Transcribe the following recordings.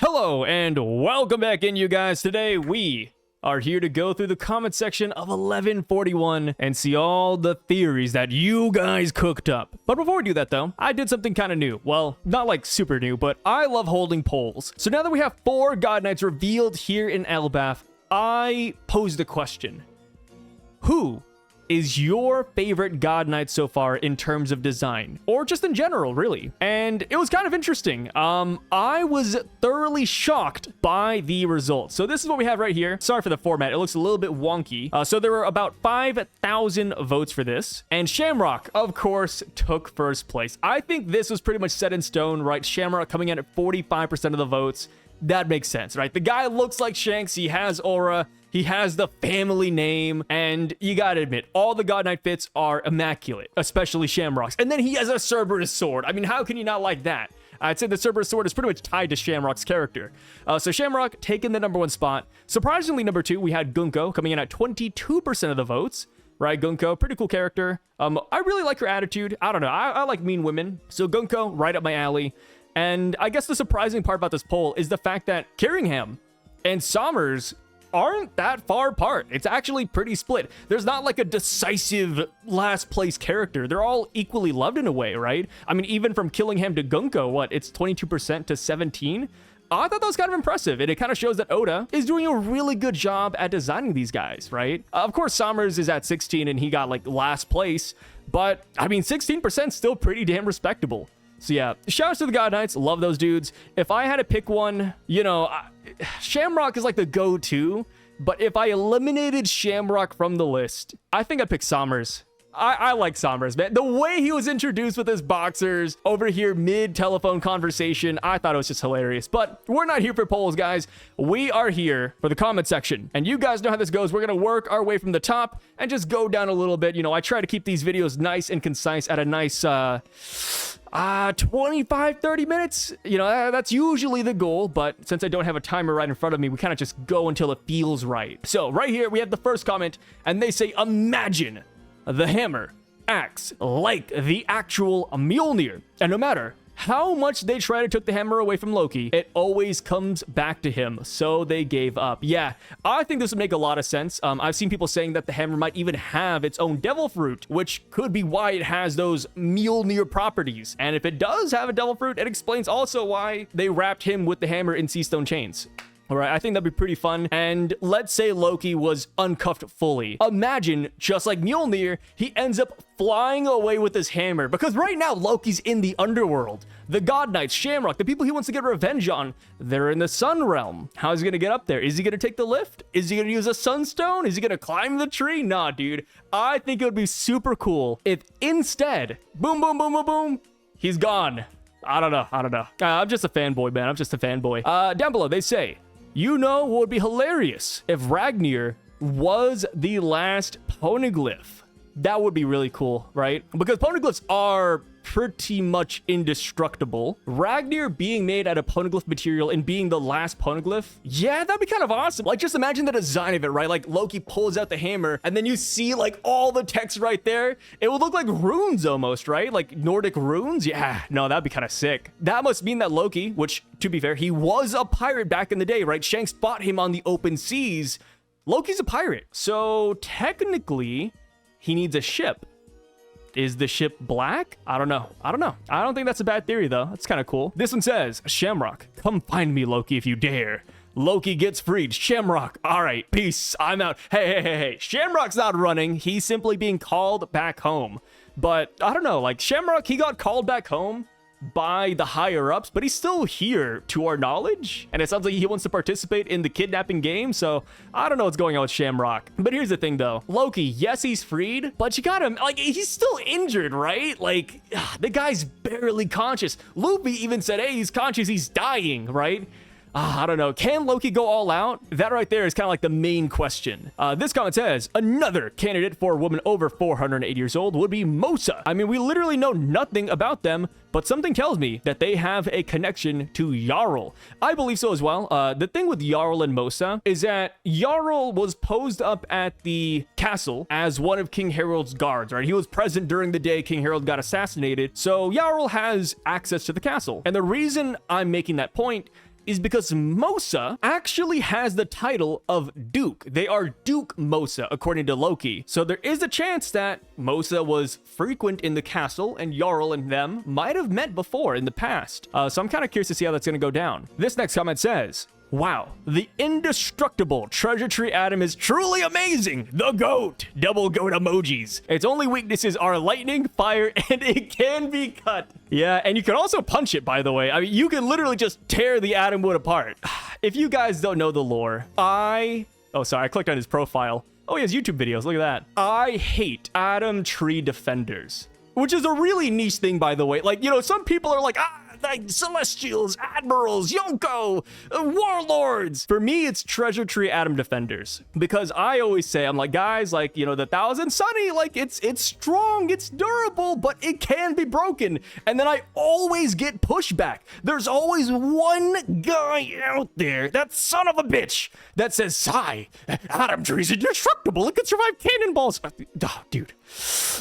Hello and welcome back in, you guys. Today we are here to go through the comment section of 1141 and see all the theories that you guys cooked up. But before we do that though, I did something kind of new. Well, not like super new, but I love holding polls. So now that we have 4 God Knights revealed here in Elbaf, I posed a question. Who is your favorite God Knight so far in terms of design? Or just in general, really. And it was kind of interesting. I was thoroughly shocked by the results. So this is what we have right here. Sorry for the format. It looks a little bit wonky. So there were about 5,000 votes for this. And Shamrock, of course, took first place. I think this was pretty much set in stone, right? Shamrock coming in at 45% of the votes. That makes sense, right? The guy looks like Shanks. He has aura. He has the family name, and you gotta admit, all the God Knight fits are immaculate, especially Shamrock's. And then he has a Cerberus sword. I mean, how can you not like that? I'd say the Cerberus sword is pretty much tied to Shamrock's character. So Shamrock taking the #1 spot. Surprisingly, #2, we had Gunko coming in at 22% of the votes. Right, Gunko, pretty cool character. I really like her attitude. I don't know, I like mean women. So Gunko, right up my alley. And I guess the surprising part about this poll is the fact that Carringham and Sommers aren't that far apart. It's actually pretty split. There's not like a decisive last place character. They're all equally loved in a way, right? I mean, even from Killingham to Gunko, what, it's 22% to 17? I thought that was kind of impressive, and it kind of shows that Oda is doing a really good job at designing these guys, right? Of course, Sommers is at 16 and he got like last place, but I mean, 16% still pretty damn respectable. So yeah, shoutouts to the God Knights. Love those dudes. If I had to pick one, you know, Shamrock is like the go-to, but if I eliminated Shamrock from the list, I think I'd pick Sommers. I like Sommers, man. The way he was introduced with his boxers over here mid-telephone conversation, I thought it was just hilarious. But we're not here for polls, guys. We are here for the comment section. And you guys know how this goes. We're going to work our way from the top and just go down a little bit. You know, I try to keep these videos nice and concise at a nice 25-30 minutes. You know, that's usually the goal, but since I don't have a timer right in front of me, we kind of just go until it feels right. So right here we have the first comment, and they say, imagine the hammer acts like the actual Mjolnir, and no matter how much they try to take the hammer away from Loki, it always comes back to him, so they gave up. Yeah, I think this would make a lot of sense. I've seen people saying that the hammer might even have its own devil fruit, which could be why it has those Mjolnir properties. And if it does have a devil fruit, it explains also why they wrapped him with the hammer in sea stone chains. All right, I think that'd be pretty fun. And let's say Loki was uncuffed fully. Imagine, just like Mjolnir, he ends up flying away with his hammer. Because right now, Loki's in the underworld. The God Knights, Shamrock, the people he wants to get revenge on, they're in the Sun Realm. How's he gonna get up there? Is he gonna take the lift? Is he gonna use a Sunstone? Is he gonna climb the tree? Nah, dude. I think it would be super cool if instead, boom, boom, boom, boom, boom, he's gone. I don't know. I'm just a fanboy, man. I'm just a fanboy. Down below, they say, you know what would be hilarious if Ragnir was the last poneglyph. That would be really cool, right? Because poneglyphs are pretty much indestructible. Ragnir being made out of poneglyph material and being the last poneglyph, yeah, that'd be kind of awesome. Like, just imagine the design of it, right? Like, Loki pulls out the hammer, and then you see, like, all the text right there. It would look like runes almost, right? Like Nordic runes? Yeah, no, that'd be kind of sick. That must mean that Loki, which, to be fair, he was a pirate back in the day, right? Shanks fought him on the open seas. Loki's a pirate. So, technically, he needs a ship. Is the ship black? I don't know. I don't think that's a bad theory, though. That's kind of cool. This one says, Shamrock, come find me, Loki, if you dare. Loki gets freed. Shamrock, all right, peace. I'm out. Hey. Shamrock's not running. He's simply being called back home. But I don't know, like Shamrock, he got called back home by the higher ups, but he's still here to our knowledge, and it sounds like he wants to participate in the kidnapping game. So I don't know what's going on with Shamrock. But here's the thing though, Loki, yes, he's freed, but you got him, like, he's still injured, right? Like, the guy's barely conscious. Luffy even said, hey, he's conscious, he's dying, right? I don't know. Can Loki go all out? That right there is kind of like the main question. This comment says, another candidate for a woman over 408 years old would be Mosa. I mean, we literally know nothing about them, but something tells me that they have a connection to Jarl. I believe so as well. The thing with Jarl and Mosa is that Jarl was posed up at the castle as one of King Harold's guards, right? He was present during the day King Harold got assassinated, so Jarl has access to the castle. And the reason I'm making that point is because Mosa actually has the title of Duke. They are Duke Mosa, according to Loki. So there is a chance that Mosa was frequent in the castle and Jarl and them might have met before in the past. So I'm kind of curious to see how that's going to go down. This next comment says, wow, the indestructible treasure tree Adam is truly amazing. The GOAT. Double GOAT emojis. Its only weaknesses are lightning, fire, and it can be cut. Yeah, and you can also punch it, by the way. I mean, you can literally just tear the Adam wood apart. If you guys don't know the lore, oh, sorry, I clicked on his profile. Oh, he has YouTube videos. Look at that. I hate Adam tree defenders, which is a really niche thing, by the way. Like, you know, some people are like, like Celestials, Admirals, Yonko, Warlords. For me, it's Treasure Tree Adam Defenders. Because I always say, I'm like, guys, like, you know, the Thousand Sunny, like, it's strong, it's durable, but it can be broken. And then I always get pushback. There's always one guy out there, that son of a bitch, that says, Sigh, Adam Tree's indestructible, it can survive cannonballs. Oh, dude.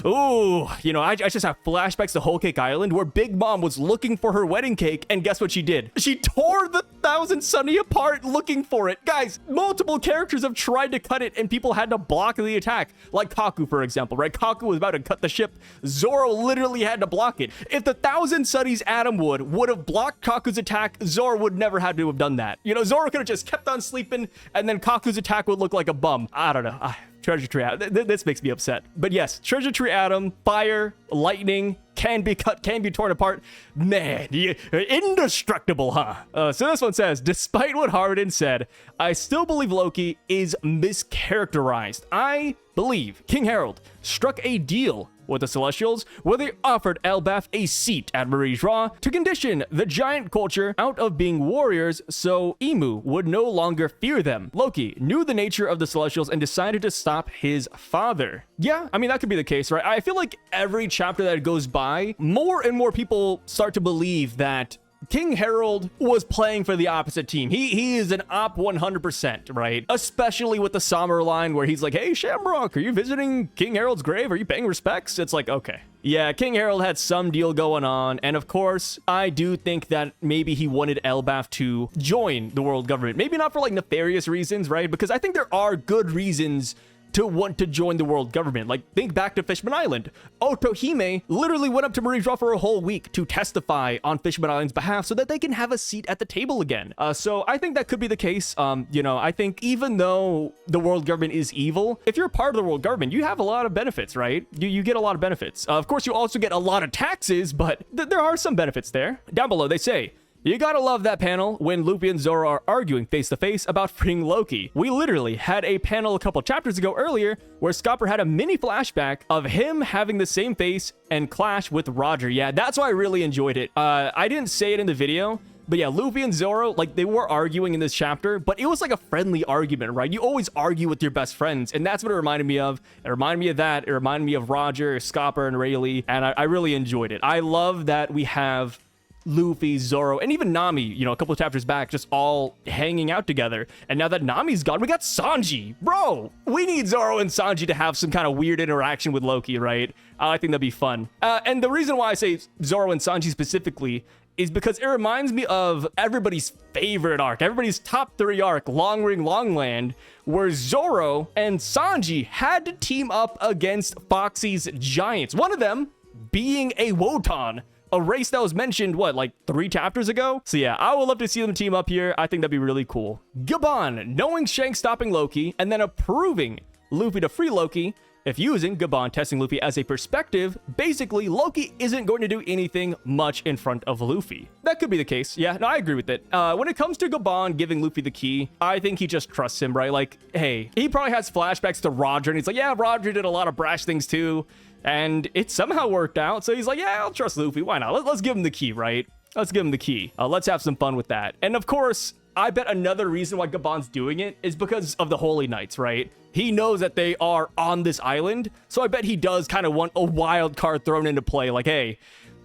Oh, you know, I just have flashbacks to Whole Cake Island where Big Mom was looking for her wedding cake, and guess what she did? She tore the Thousand Sunny apart looking for it. Guys, multiple characters have tried to cut it and people had to block the attack. Like Kaku, for example, right? Kaku was about to cut the ship. Zoro literally had to block it. If the Thousand Sunny's Adam would have blocked Kaku's attack, Zoro would never have to have done that. You know, Zoro could have just kept on sleeping and then Kaku's attack would look like a bum. I don't know. Treasure Tree Adam. This makes me upset. But yes, Treasure Tree Adam, fire, lightning, can be cut, can be torn apart. Man, indestructible, huh? So this one says, despite what Harden said, I still believe Loki is mischaracterized. I believe King Harold struck a deal with the Celestials, where they offered Elbaf a seat at Marie's Raw to condition the giant culture out of being warriors so Emu would no longer fear them. Loki knew the nature of the Celestials and decided to stop his father. Yeah, I mean, that could be the case, right? I feel like every chapter that goes by, more and more people start to believe that King Harold was playing for the opposite team. He is an op 100%, right? Especially with the Summer line where he's like, hey, Shamrock, are you visiting King Harold's grave? Are you paying respects? It's like, okay. Yeah, King Harold had some deal going on. And of course, I do think that maybe he wanted Elbaf to join the world government. Maybe not for like nefarious reasons, right? Because I think there are good reasons to want to join the world government. Like, think back to Fishman Island. Otohime literally went up to Marie's Raw for a whole week to testify on Fishman Island's behalf so that they can have a seat at the table again. So I think that could be the case. You know, I think even though the world government is evil, if you're part of the world government, you have a lot of benefits, right? You get a lot of benefits. Of course, you also get a lot of taxes, but there are some benefits there. Down below, they say, you gotta love that panel when Luffy and Zoro are arguing face-to-face about freeing Loki. We literally had a panel a couple chapters ago earlier where Scopper had a mini flashback of him having the same face and clash with Roger. Yeah, that's why I really enjoyed it. I didn't say it in the video, but yeah, Luffy and Zoro, like, they were arguing in this chapter, but it was like a friendly argument, right? You always argue with your best friends, and that's what it reminded me of. It reminded me of that. It reminded me of Roger, Scopper, and Rayleigh, and I really enjoyed it. I love that we have Luffy, Zoro, and even Nami, you know, a couple of chapters back, just all hanging out together. And now that Nami's gone, we got Sanji. Bro, we need Zoro and Sanji to have some kind of weird interaction with Loki, right? I think that'd be fun. And the reason why I say Zoro and Sanji specifically is because it reminds me of everybody's favorite arc, everybody's top 3 arc, Long Ring Longland, where Zoro and Sanji had to team up against Foxy's giants. One of them being a Wotan, a race that was mentioned, what, like 3 chapters ago? So yeah, I would love to see them team up here. I think that'd be really cool. Gabon, knowing Shanks stopping Loki and then approving Luffy to free Loki, if using Gabon testing Luffy as a perspective, basically Loki isn't going to do anything much in front of Luffy. That could be the case. Yeah, no, I agree with it. When it comes to Gabon giving Luffy the key, I think he just trusts him, right? Like, hey, he probably has flashbacks to Roger and he's like, yeah, Roger did a lot of brash things too. And it somehow worked out. So he's like, yeah, I'll trust Luffy. Why not? Let's give him the key, right? Let's give him the key. Let's have some fun with that. And of course, I bet another reason why Gabon's doing it is because of the Holy Knights, right? He knows that they are on this island. So I bet he does kind of want a wild card thrown into play. Like, hey,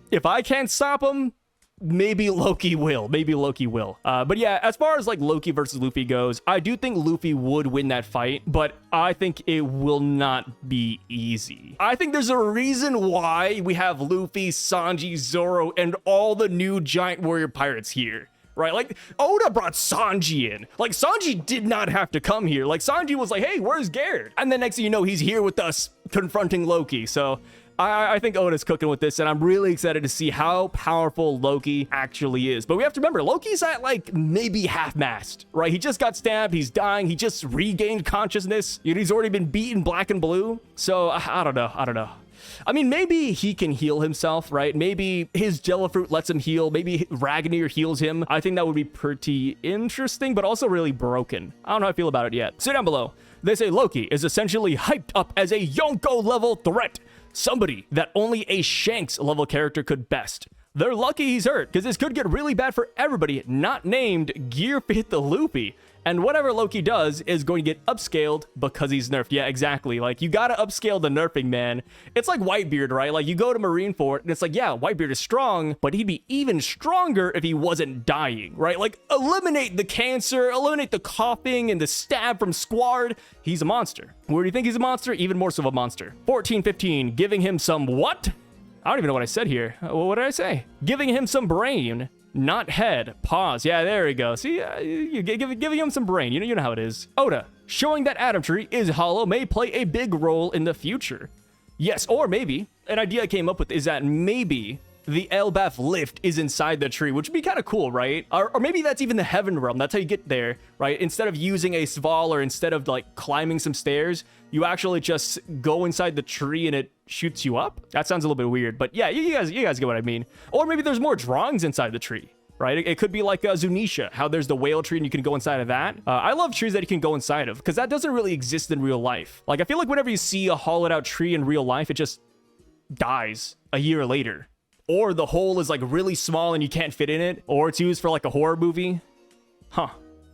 if I can't stop him, maybe Loki will. Maybe Loki will. But yeah, as far as like Loki versus Luffy goes, I do think Luffy would win that fight, but I think it will not be easy. I think there's a reason why we have Luffy, Sanji, Zoro, and all the new giant warrior pirates here, right? Like, Oda brought Sanji in. Like, Sanji did not have to come here. Like, Sanji was like, hey, where's Garrett? And then next thing you know, he's here with us confronting Loki. So I think Oda's cooking with this, and I'm really excited to see how powerful Loki actually is. But we have to remember, Loki's at like maybe half-mast, right? He just got stabbed, he's dying, he just regained consciousness. He's already been beaten black and blue. So I don't know. I mean, maybe he can heal himself, right? Maybe his Jellyfruit lets him heal. Maybe Ragnar heals him. I think that would be pretty interesting, but also really broken. I don't know how I feel about it yet. So down below, they say Loki is essentially hyped up as a Yonko level threat. Somebody that only a Shanks level character could best. They're lucky he's hurt, because this could get really bad for everybody not named Gear Fit the Luffy. And whatever Loki does is going to get upscaled because he's nerfed. Yeah, exactly. Like, you gotta upscale the nerfing, man. It's like Whitebeard, right? Like, you go to Marineford, and it's like, yeah, Whitebeard is strong, but he'd be even stronger if he wasn't dying, right? Like, eliminate the cancer, eliminate the coughing and the stab from Squard. He's a monster. Where do you think he's a monster? Even more so of a monster. 14-15, giving him some what? I don't even know what I said here. What did I say? Giving him some brain. Not head. Pause. Yeah, there we go. See, giving him some brain. You know how it is. Oda, showing that Atom Tree is hollow may play a big role in the future. Yes, or maybe, an idea I came up with is that maybe the Elbaf lift is inside the tree, which would be kind of cool, right? Or maybe that's even the Heaven Realm. That's how you get there, right? Instead of using a Sval or instead of like climbing some stairs, you actually just go inside the tree and it shoots you up. That sounds a little bit weird, but yeah, you guys get what I mean. Or maybe there's more drawings inside the tree, right? It could be like Zunisha, how there's the whale tree and you can go inside of that. I love trees that you can go inside of because that doesn't really exist in real life. Like, I feel like whenever you see a hollowed out tree in real life, it just dies a year later. Or the hole is like really small and you can't fit in it, or it's used for like a horror movie. Huh.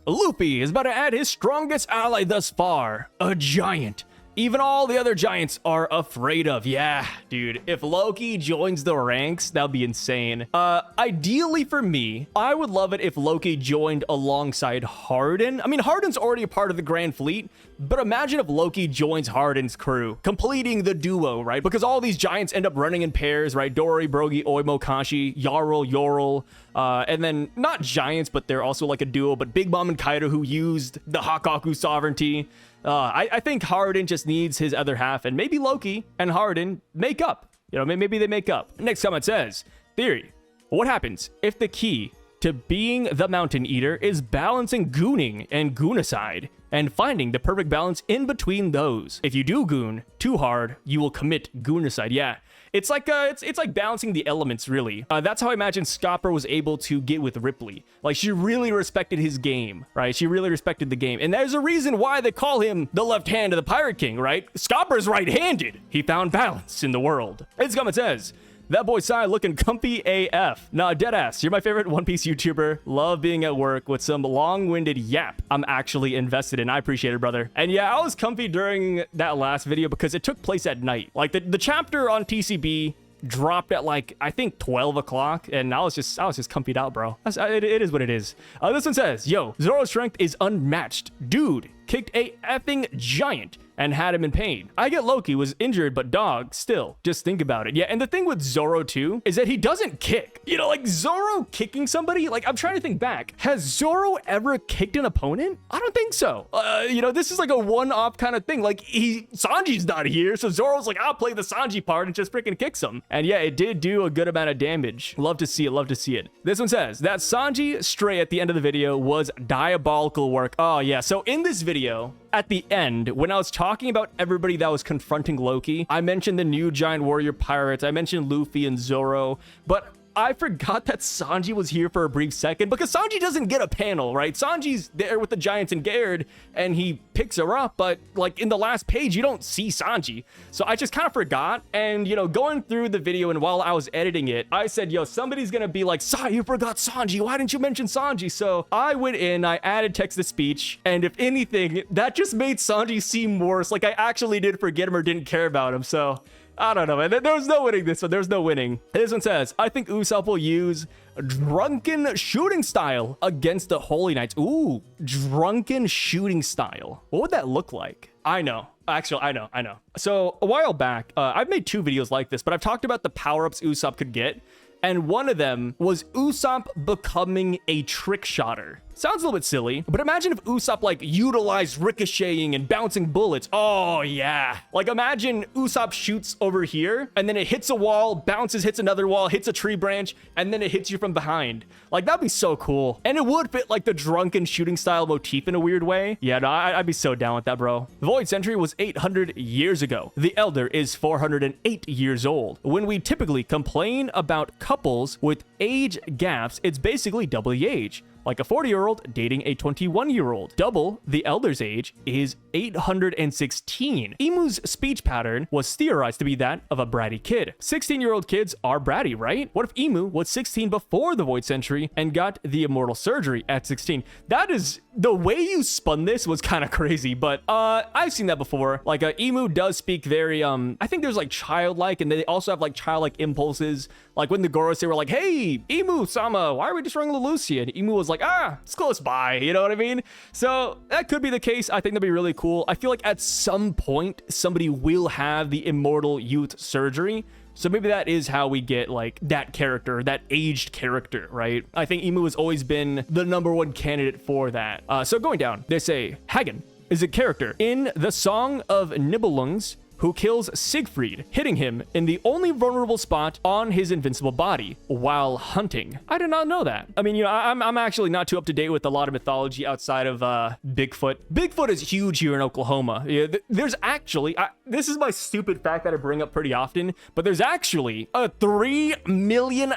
Luffy is about to add his strongest ally thus far, a giant. Even all the other giants are afraid of. Yeah, dude, if Loki joins the ranks, that'd be insane. Ideally for me, I would love it if Loki joined alongside Hardin. I mean, Hardin's already a part of the Grand Fleet, but imagine if Loki joins Hardin's crew, completing the duo, right? Because all these giants end up running in pairs, right? Dory, Brogy, Oimo, Kashi, Yorl, and then not giants, but they're also like a duo, but Big Mom and Kaido, who used the Hakaku sovereignty. I think Hardin just needs his other half, and maybe Loki and Hardin make up. You know, maybe they make up. Next comment says, theory, what happens if the key to being the Mountain Eater is balancing gooning and goonicide and finding the perfect balance in between those? If you do goon too hard, you will commit goonicide. Yeah. It's like it's like balancing the elements, really. That's how I imagine Scopper was able to get with Ripley. Like, she really respected his game, right? She really respected the game. And there's a reason why they call him the left hand of the Pirate King, right? Scopper's right-handed. He found balance in the world. This comment says, that boy Sai looking comfy AF. Nah, deadass. You're my favorite One Piece YouTuber. Love being at work with some long-winded yap I'm actually invested in. I appreciate it, brother. And yeah, I was comfy during that last video because it took place at night. Like, the chapter on TCB dropped at like, I think 12 o'clock, and I was just comfied out, bro. It is what it is. This one says, yo, Zoro's strength is unmatched. Dude kicked a effing giant and had him in pain. I get Loki was injured, but dog, still, just think about it. Yeah, and the thing with Zoro too is that he doesn't kick. You know, like Zoro kicking somebody, like I'm trying to think back. Has Zoro ever kicked an opponent? I don't think so. You know, this is like a one-off kind of thing. Like Sanji's not here, so Zoro's like, I'll play the Sanji part and just freaking kicks him. And yeah, it did do a good amount of damage. Love to see it, love to see it. This one says that Sanji stray at the end of the video was diabolical work. Oh yeah, so in this video, at the end, when I was talking about everybody that was confronting Loki, I mentioned the new giant warrior pirates, I mentioned Luffy and Zoro, but I forgot that Sanji was here for a brief second because Sanji doesn't get a panel, right? Sanji's there with the giants and Garrett and he picks her up, but like in the last page, you don't see Sanji. So I just kind of forgot. And, you know, going through the video and while I was editing it, I said, yo, somebody's going to be like, Sai, you forgot Sanji. Why didn't you mention Sanji? So I went in, I added text to speech. And if anything, that just made Sanji seem worse. Like I actually did forget him or didn't care about him. So I don't know, man. There was no winning this one. There's no winning. This one says, I think Usopp will use drunken shooting style against the Holy Knights. Ooh, drunken shooting style. What would that look like? I know. Actually, I know. So a while back, I've made 2 videos like this, but I've talked about the power-ups Usopp could get. and one of them was Usopp becoming a trick shotter. Sounds a little bit silly, but imagine if Usopp like utilized ricocheting and bouncing bullets. Oh yeah. Like imagine Usopp shoots over here and then it hits a wall, bounces, hits another wall, hits a tree branch, and then it hits you from behind. Like that'd be so cool. And it would fit like the drunken shooting style motif in a weird way. Yeah, no, I'd be so down with that, bro. The Void Century was 800 years ago. The Elder is 408 years old. When we typically complain about couples with age gaps, it's basically double the age. Like a 40-year-old dating a 21-year-old. Double the Elder's age is 816. Emu's speech pattern was theorized to be that of a bratty kid. 16-year-old kids are bratty, right? What if Emu was 16 before the Void Century and got the immortal surgery at 16? That is... The way you spun this was kind of crazy, but I've seen that before. Like Emu does speak very I think there's like childlike, and they also have like childlike impulses. Like when the Goros, they were like, "Hey, Emu-sama, why are we destroying Leloucia?" And Emu was like, "Ah, it's close by," you know what I mean? So that could be the case. I think that'd be really cool. I feel like at some point somebody will have the immortal youth surgery. So maybe that is how we get like that character, that aged character, right? I think Emu has always been the #1 candidate for that. So going down, they say Hagen is a character in the Song of Nibelungs who kills Siegfried, hitting him in the only vulnerable spot on his invincible body while hunting. I did not know that. I mean, you know, I'm actually not too up to date with a lot of mythology outside of Bigfoot. Bigfoot is huge here in Oklahoma. Yeah, there's actually, this is my stupid fact that I bring up pretty often, but there's actually a $3 million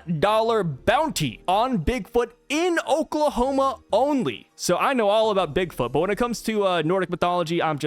bounty on Bigfoot in Oklahoma only. So I know all about Bigfoot, but when it comes to Nordic mythology, I'm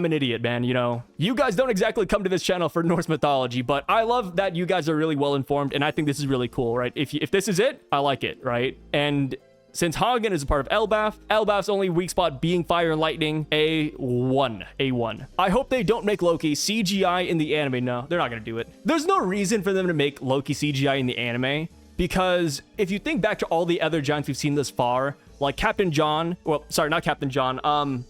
an idiot, man. You know, you guys don't exactly come to this channel for Norse mythology, but I love that you guys are really well informed, and I think this is really cool, right? If this is it, I like it, right? And since Hagen is a part of Elbaf, Elbaf's only weak spot being fire and lightning, A1. I hope they don't make Loki CGI in the anime. No, they're not gonna do it. There's no reason for them to make Loki CGI in the anime, because if you think back to all the other giants we've seen this far, like Captain John, well, sorry, not Captain John.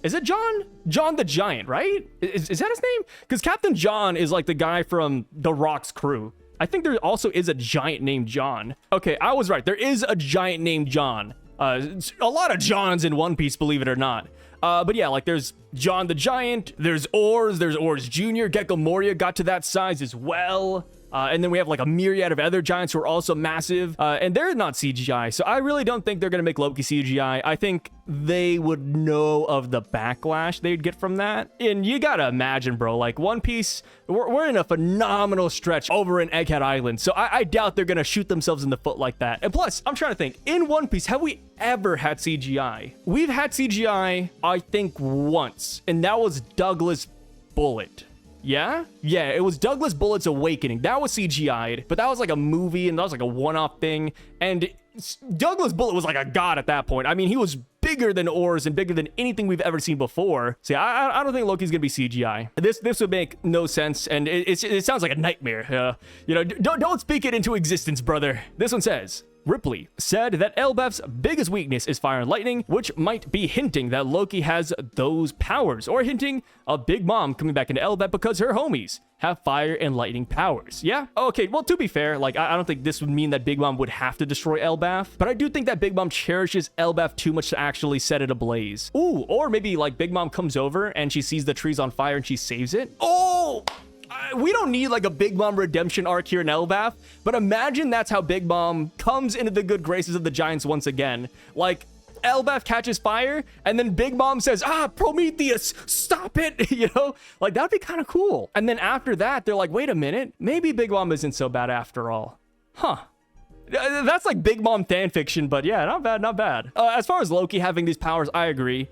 Is it John? John the Giant, right? Is that his name? Because Captain John is like the guy from The Rock's crew. I think there also is a giant named John. Okay, I was right. There is a giant named John. A lot of Johns in One Piece, believe it or not. But yeah, like there's John the Giant, there's Oars Jr., Gecko Moria got to that size as well. And then we have like a myriad of other giants who are also massive, and they're not CGI. So I really don't think they're going to make Loki CGI. I think they would know of the backlash they'd get from that. And you got to imagine, bro, like One Piece, we're in a phenomenal stretch over in Egghead Island. So I doubt they're going to shoot themselves in the foot like that. And plus, I'm trying to think, in One Piece, have we ever had CGI? We've had CGI, I think, once, and that was Douglas Bullet. Yeah, it was Douglas Bullet's Awakening. That was CGI'd, but that was like a movie, and that was like a one-off thing. And Douglas Bullet was like a god at that point. I mean, he was bigger than Oars and bigger than anything we've ever seen before. So yeah, I don't think Loki's gonna be CGI. This would make no sense, and it sounds like a nightmare. You know, don't speak it into existence, brother. This one says, Ripley said that Elbaf's biggest weakness is fire and lightning, which might be hinting that Loki has those powers, or hinting of Big Mom coming back into Elbaf because her homies have fire and lightning powers. Yeah? Okay, well, to be fair, like, I don't think this would mean that Big Mom would have to destroy Elbaf, but I do think that Big Mom cherishes Elbaf too much to actually set it ablaze. Ooh, or maybe, like, Big Mom comes over and she sees the trees on fire and she saves it. Oh! We don't need like a Big Mom redemption arc here in Elbaf, but imagine that's how Big Mom comes into the good graces of the giants once again. Like, Elbaf catches fire, and then Big Mom says, Prometheus, stop it, you know? Like, that'd be kind of cool. And then after that, they're like, wait a minute, maybe Big Mom isn't so bad after all. Huh. That's like Big Mom fan fiction, but yeah, not bad, not bad. As far as Loki having these powers, I agree.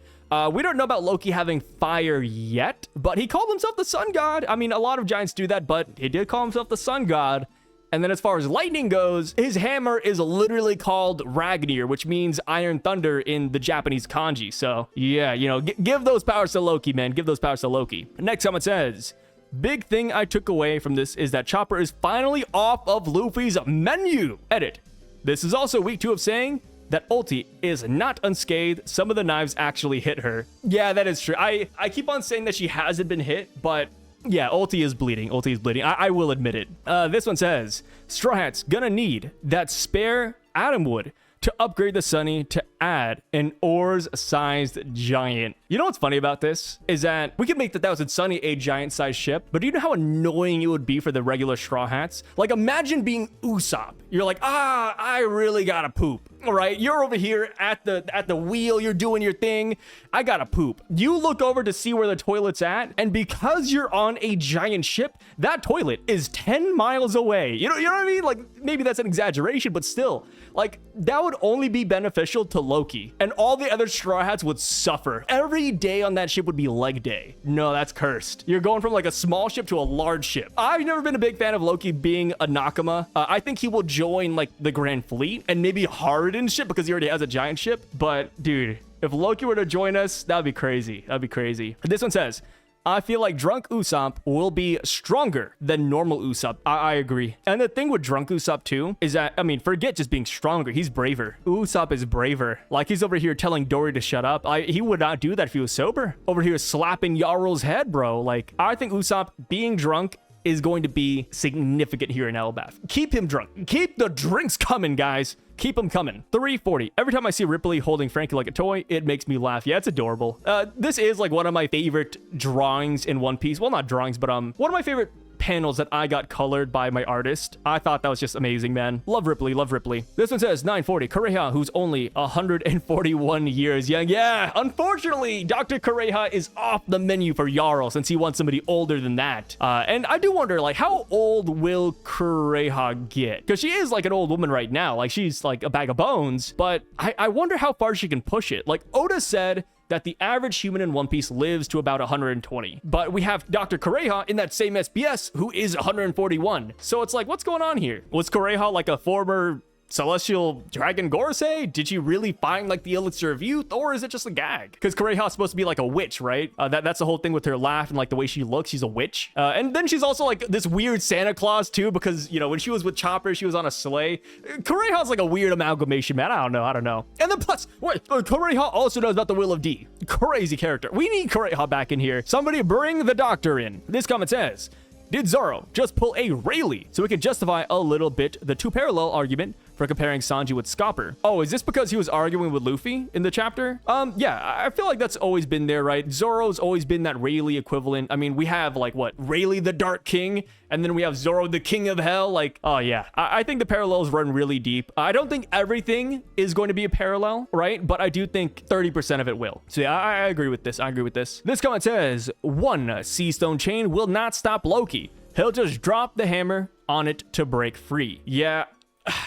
We don't know about Loki having fire yet, but he called himself the sun god. I mean, a lot of giants do that, but he did call himself the sun god. And then as far as lightning goes, his hammer is literally called Ragnir, which means Iron Thunder in the Japanese kanji. So yeah, you know, give those powers to Loki, man. Give those powers to Loki. Next comment says, big thing I took away from this is that Chopper is finally off of Luffy's menu. Edit. This is also week 2 of saying that ulti is not unscathed. Some of the knives actually hit her. Yeah, that is true. I keep on saying that she hasn't been hit, but Yeah, ulti is bleeding. Ulti is bleeding. I will admit it. This one says, Straw Hats gonna need that spare atom wood to upgrade the Sunny to add an ores-sized giant. You know what's funny about this? Is that we could make the 1000 Sunny a giant-sized ship, but do you know how annoying it would be for the regular Straw Hats? Like, imagine being Usopp. You're like, I really gotta poop. All right, you're over here at the wheel, you're doing your thing. I gotta poop. You look over to see where the toilet's at, and because you're on a giant ship, that toilet is 10 miles away. You know what I mean? Like, maybe that's an exaggeration, but still, like, that would only be beneficial to Loki, and all the other Straw Hats would suffer. Every day on that ship would be leg day. No, that's cursed. You're going from like a small ship to a large ship. I've never been a big fan of Loki being a Nakama. I think he will join like the Grand Fleet and maybe Harden's ship because he already has a giant ship. But dude, if Loki were to join us, that'd be crazy. That'd be crazy. This one says, I feel like drunk Usopp will be stronger than normal Usopp. I agree. And the thing with drunk Usopp too is that, I mean, forget just being stronger. He's braver. Usopp is braver. Like, he's over here telling Dory to shut up. He would not do that if he was sober. Over here slapping Yarl's head, bro. Like, I think Usopp being drunk is going to be significant here in Elbaf. Keep him drunk. Keep the drinks coming, guys. Keep them coming. 340. Every time I see Ripley holding Frankie like a toy, it makes me laugh. Yeah, it's adorable. This is like one of my favorite drawings in One Piece. Well, not drawings, but one of my favorite panels that I got colored by my artist. I thought that was just amazing, man. Love Ripley, love Ripley. This one says 940. Kureha, who's only 141 years young. Yeah, unfortunately, Dr. Kureha is off the menu for Jarl since he wants somebody older than that. And I do wonder, like, how old will Kureha get? Because she is like an old woman right now. Like, she's like a bag of bones. But I wonder how far she can push it. Like, Oda said that the average human in One Piece lives to about 120. But we have Dr. Kureha in that same SBS who is 141. So it's like, what's going on here? Was Kureha like a former celestial dragon Gorosei? Did she really find like the elixir of youth, or is it just a gag? Because Kureha's supposed to be like a witch, right? That's the whole thing with her laugh and like the way she looks. She's a witch. And then she's also like this weird Santa Claus too, because, you know, when she was with Chopper, she was on a sleigh. Kureha's like a weird amalgamation, man. I don't know. And then plus, wait, Kureha also knows about the Will of D. Crazy character. We need Kureha back in here. Somebody bring the doctor in. This comment says, did Zoro just pull a Rayleigh so we can justify a little bit the two parallel argument for comparing Sanji with Scopper? Oh, is this because he was arguing with Luffy in the chapter? Yeah, I feel like that's always been there, right? Zoro's always been that Rayleigh equivalent. I mean, we have like what? Rayleigh the Dark King, and then we have Zoro the King of Hell. Like, oh yeah, I think the parallels run really deep. I don't think everything is going to be a parallel, right? But I do think 30% of it will. So yeah, I agree with this. I agree with this. This comment says, one Sea Stone chain will not stop Loki. He'll just drop the hammer on it to break free. Yeah.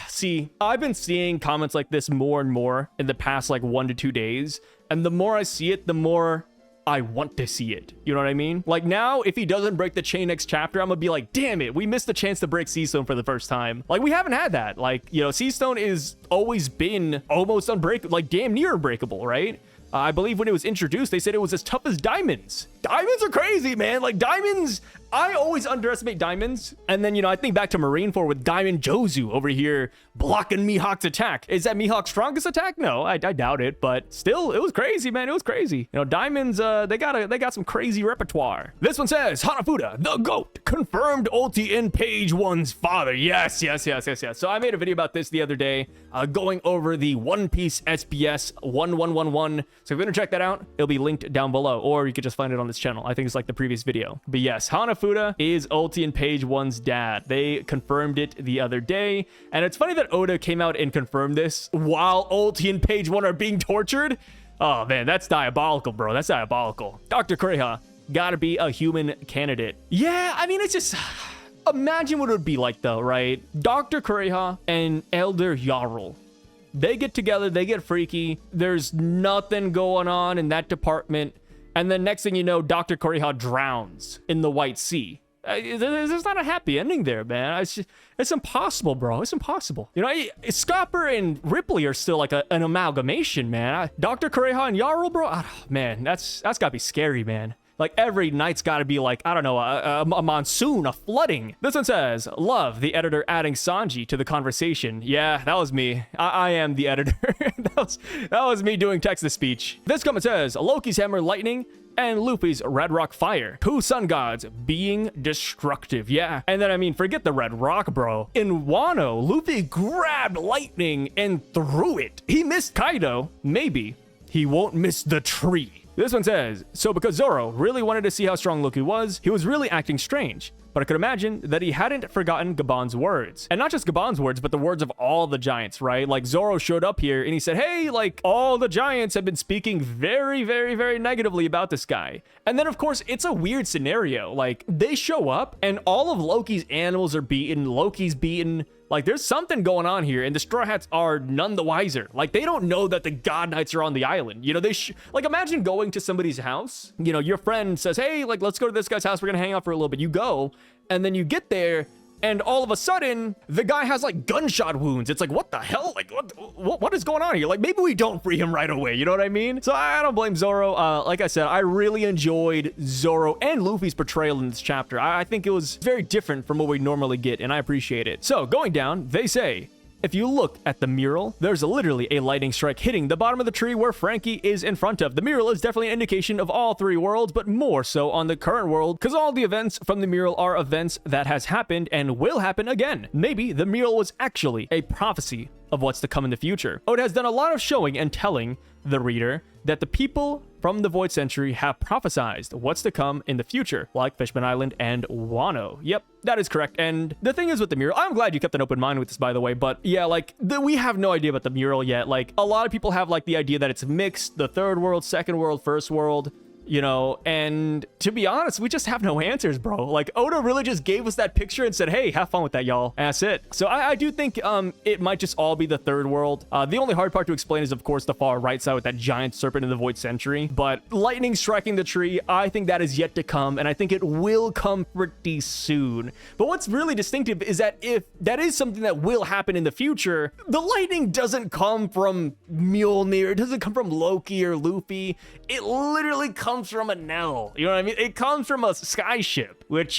See, I've been seeing comments like this more and more in the past like 1 to 2 days. And the more I see it, the more I want to see it. You know what I mean? Like now, if he doesn't break the chain next chapter, I'm gonna be like, damn it, we missed the chance to break Sea Stone for the first time. Like, we haven't had that. Like, you know, Sea Stone is always been almost unbreakable, like damn near unbreakable, right? I believe when it was introduced, they said it was as tough as diamonds. Diamonds are crazy, man. Like, diamonds, I always underestimate diamonds. And then, you know, I think back to Marineford with Diamond Jozu over here blocking Mihawk's attack. Is that Mihawk's strongest attack? No, I doubt it. But still, it was crazy, man. It was crazy. You know, diamonds, they got some crazy repertoire. This one says, Hanafuda, the GOAT, confirmed ulti in page 1's father. Yes. So I made a video about this the other day, going over the One Piece SBS 1111. So if you're gonna check that out, it'll be linked down below, or you could just find it on this channel. I think it's like the previous video. But yes, Hanafuda is ulti in page 1's dad. They confirmed it the other day. And it's funny that Oda came out and confirmed this while ulti and page 1 are being tortured. Oh man, that's diabolical, bro. That's diabolical. Dr. Kureha gotta be a human candidate. Yeah, I mean, it's just... Imagine what it would be like though, right? Dr. Kureha and Elder Jarl. They get together, they get freaky. There's nothing going on in that department. And then next thing you know, Dr. Kureha drowns in the White Sea. There's not a happy ending there, man. It's impossible, bro. It's impossible. You know, Scopper and Ripley are still like an amalgamation, man. Dr. Kureha and Jarl, bro. Man, that's gotta be scary, man. Like every night's got to be like, I don't know, a monsoon, a flooding. This one says, love the editor adding Sanji to the conversation. Yeah, that was me. I am the editor. that was me doing text-to-speech. This comment says, Loki's hammer lightning and Luffy's red rock fire. Two sun gods being destructive. Yeah. And then, I mean, forget the red rock, bro. In Wano, Luffy grabbed lightning and threw it. He missed Kaido. Maybe he won't miss the tree. This one says, so because Zoro really wanted to see how strong Loki was, he was really acting strange. But I could imagine that he hadn't forgotten Gabon's words. And not just Gabon's words, but the words of all the giants, right? Like Zoro showed up here and he said, hey, like all the giants have been speaking very, very, very negatively about this guy. And then of course, it's a weird scenario. Like they show up and all of Loki's animals are beaten. Loki's beaten. Like, there's something going on here, and the Straw Hats are none the wiser. Like, they don't know that the God Knights are on the island. You know, like, imagine going to somebody's house. You know, your friend says, hey, like, let's go to this guy's house. We're gonna hang out for a little bit. You go, and then you get there, and all of a sudden, the guy has, like, gunshot wounds. It's like, what the hell? Like, what is going on here? Like, maybe we don't free him right away. You know what I mean? So I don't blame Zoro. Like I said, I really enjoyed Zoro and Luffy's portrayal in this chapter. I think it was very different from what we normally get, and I appreciate it. So, going down, they say, if you look at the mural, there's literally a lightning strike hitting the bottom of the tree where Frankie is in front of. The mural is definitely an indication of all three worlds, but more so on the current world, because all the events from the mural are events that has happened and will happen again. Maybe the mural was actually a prophecy of what's to come in the future. Oda has done a lot of showing and telling the reader that the people from the Void Century have prophesized what's to come in the future, like Fishman Island and Wano. Yep, that is correct. And the thing is with the mural, I'm glad you kept an open mind with this, by the way, but yeah, like, we have no idea about the mural yet. Like, a lot of people have, like, the idea that it's mixed, the third world, second world, first world, you know, and to be honest, we just have no answers, bro. Like, Oda really just gave us that picture and said, hey, have fun with that, y'all. And that's it. So I do think it might just all be the third world. The only hard part to explain is, of course, the far right side with that giant serpent in the Void Century. But lightning striking the tree, I think that is yet to come, and I think it will come pretty soon. But what's really distinctive is that if that is something that will happen in the future, the lightning doesn't come from Mjolnir, it doesn't come from Loki or Luffy. It literally comes from a Nell. You know what I mean? It comes from a skyship, which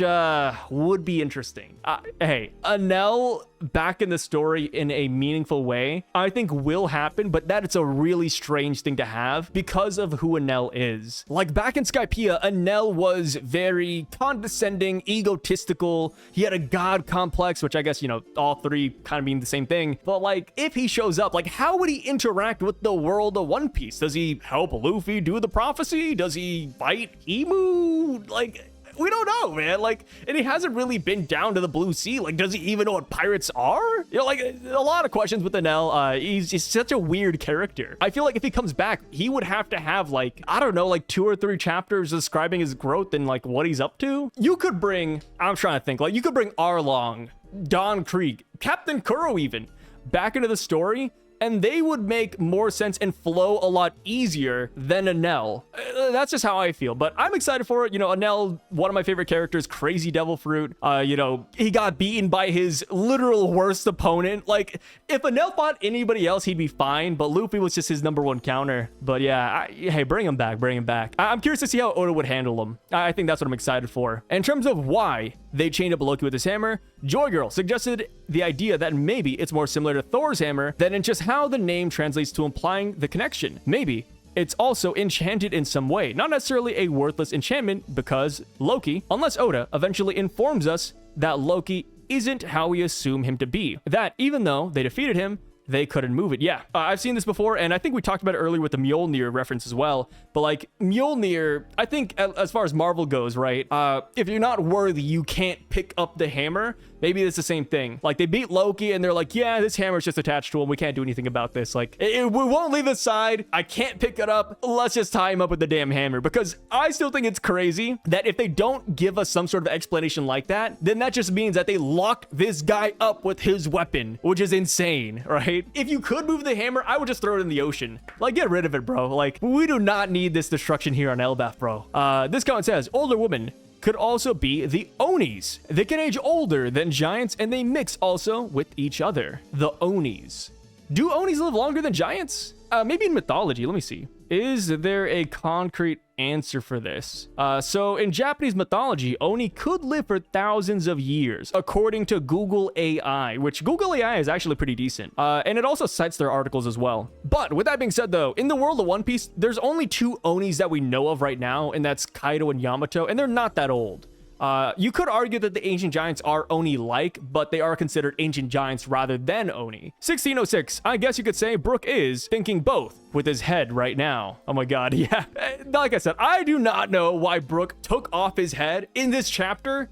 would be interesting. Hey, a Nell back in the story in a meaningful way, I think will happen, but that it's a really strange thing to have because of who Enel is. Like back in Skypiea, Enel was very condescending, egotistical. He had a god complex, which I guess, you know, all three kind of mean the same thing. But like, if he shows up, like, how would he interact with the world of One Piece? Does he help Luffy do the prophecy? Does he fight Emu? Like, we don't know, man. Like, and he hasn't really been down to the Blue Sea. Like, does he even know what pirates are? You know, like, a lot of questions with Enel. He's such a weird character. I feel like if he comes back, he would have to have, like, I don't know, like 2 or 3 chapters describing his growth and, like, what he's up to. You could bring, I'm trying to think, like, you could bring Arlong, Don Krieg, Captain Kuro even, back into the story, and they would make more sense and flow a lot easier than Enel. That's just how I feel, but I'm excited for it. You know, Enel, one of my favorite characters, Crazy Devil Fruit. You know, he got beaten by his literal worst opponent. Like, if Enel fought anybody else, he'd be fine, but Luffy was just his #1 counter. But yeah, hey, bring him back, bring him back. I'm curious to see how Oda would handle him. I think that's what I'm excited for. In terms of why they chained up Loki with his hammer, Joy Girl suggested the idea that maybe it's more similar to Thor's hammer than in just how the name translates to implying the connection. Maybe it's also enchanted in some way, not necessarily a worthless enchantment, because Loki, unless Oda eventually informs us that Loki isn't how we assume him to be, that even though they defeated him, they couldn't move it. Yeah, I've seen this before, and I think we talked about it earlier with the Mjolnir reference as well. But like, Mjolnir, I think as far as Marvel goes, right? If you're not worthy, you can't pick up the hammer. Maybe it's the same thing. Like, they beat Loki, and they're like, yeah, this hammer's just attached to him. We can't do anything about this. Like, we won't leave his side. I can't pick it up. Let's just tie him up with the damn hammer. Because I still think it's crazy that if they don't give us some sort of explanation like that, then that just means that they locked this guy up with his weapon, which is insane, right? If you could move the hammer, I would just throw it in the ocean. Like, get rid of it, bro. Like, we do not need this destruction here on Elbaf, bro. This comment says, older women could also be the Onis. They can age older than giants, and they mix also with each other. The Onis. Do Onis live longer than giants? Maybe in mythology. Let me see. Is there a concrete answer for this? So in Japanese mythology, Oni could live for thousands of years, according to Google AI, which Google AI is actually pretty decent. And it also cites their articles as well. But with that being said, though, in the world of One Piece, there's only 2 Onis that we know of right now, and that's Kaido and Yamato, and they're not that old. You could argue that the ancient giants are Oni-like, but they are considered ancient giants rather than Oni. 1606, I guess you could say Brook is thinking both with his head right now. Oh my god, yeah. Like I said, I do not know why Brook took off his head in this chapter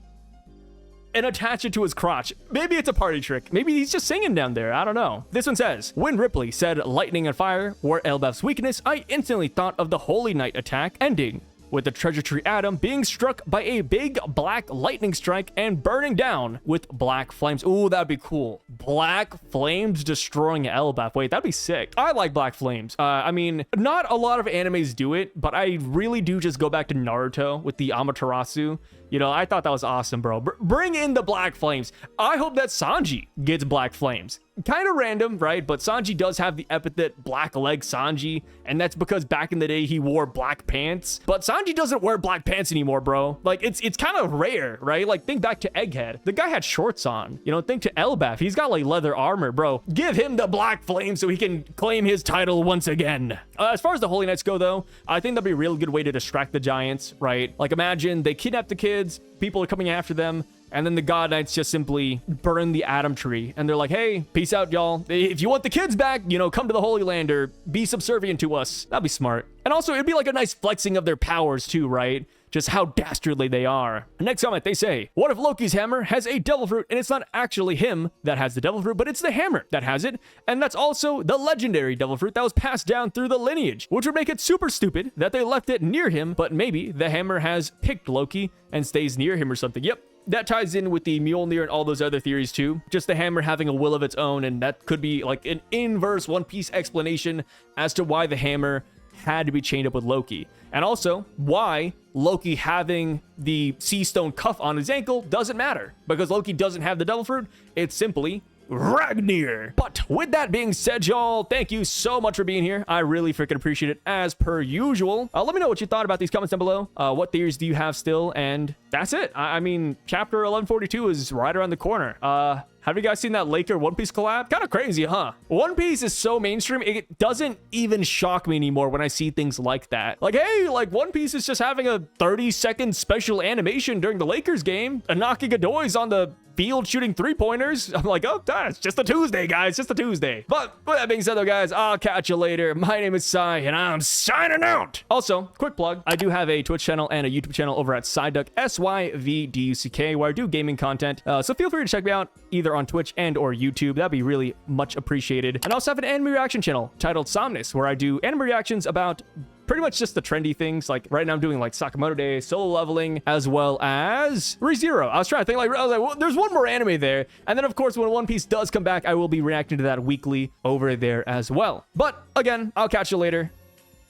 and attach it to his crotch. Maybe it's a party trick. Maybe he's just singing down there. I don't know. This one says, when Ripley said lightning and fire were Elbaf's weakness, I instantly thought of the Holy Knight attack ending with the treasure tree Adam being struck by a big black lightning strike and burning down with black flames. Ooh, that'd be cool. Black flames destroying Elbaf. Wait, that'd be sick. I like black flames. I mean, not a lot of animes do it, but I really do just go back to Naruto with the Amaterasu. You know, I thought that was awesome, bro. Bring in the black flames. I hope that Sanji gets black flames. Kind of random, right? But Sanji does have the epithet Black Leg Sanji, and that's because back in the day he wore black pants. But Sanji doesn't wear black pants anymore, bro. Like, it's kind of rare, right? Like, think back to Egghead. The guy had shorts on. You know, think to Elbaf. He's got, like, leather armor, bro. Give him the black flame so he can claim his title once again. As far as the Holy Knights go, though, I think that'd be a real good way to distract the giants, right? Like, imagine they kidnap the kids, people are coming after them, and then the God Knights just simply burn the Atom Tree. And they're like, hey, peace out, y'all. If you want the kids back, you know, come to the Holy Land or be subservient to us. That'd be smart. And also, it'd be like a nice flexing of their powers too, right? Just how dastardly they are. Next comment, they say, what if Loki's hammer has a devil fruit and it's not actually him that has the devil fruit, but it's the hammer that has it? And that's also the legendary devil fruit that was passed down through the lineage, which would make it super stupid that they left it near him, but maybe the hammer has picked Loki and stays near him or something. Yep. That ties in with the Mjolnir and all those other theories too. Just the hammer having a will of its own, and that could be like an inverse One Piece explanation as to why the hammer had to be chained up with Loki. And also, why Loki having the sea stone cuff on his ankle doesn't matter. Because Loki doesn't have the devil fruit, it's simply Ragnir. But with that being said, y'all, thank you so much for being here. I really freaking appreciate it as per usual. Let me know what you thought about these comments down below. What theories do you have still? And that's it. I mean, chapter 1142 is right around the corner. Have you guys seen that Laker One Piece collab? Kind of crazy, huh? One Piece is so mainstream, it doesn't even shock me anymore when I see things like that. Like, hey, like One Piece is just having a 30-second special animation during the Lakers game. Inaki Godoy's on the field shooting 3-pointers. I'm like, oh, it's just a Tuesday, guys. Just a Tuesday. But with that being said, though, guys, I'll catch you later. My name is Sai, and I'm signing out. Also, quick plug. I do have a Twitch channel and a YouTube channel over at Syduck, SYVDUCK, where I do gaming content. So feel free to check me out either on Twitch and or YouTube. That'd be really much appreciated. And I also have an anime reaction channel titled Somnus, where I do anime reactions about pretty much just the trendy things. Like right now I'm doing like Sakamoto Day, Solo Leveling, as well as ReZero. I was trying to think, I was like, well, there's one more anime there. And then of course, when One Piece does come back, I will be reacting to that weekly over there as well. But again, I'll catch you later.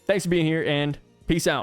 Thanks for being here and peace out.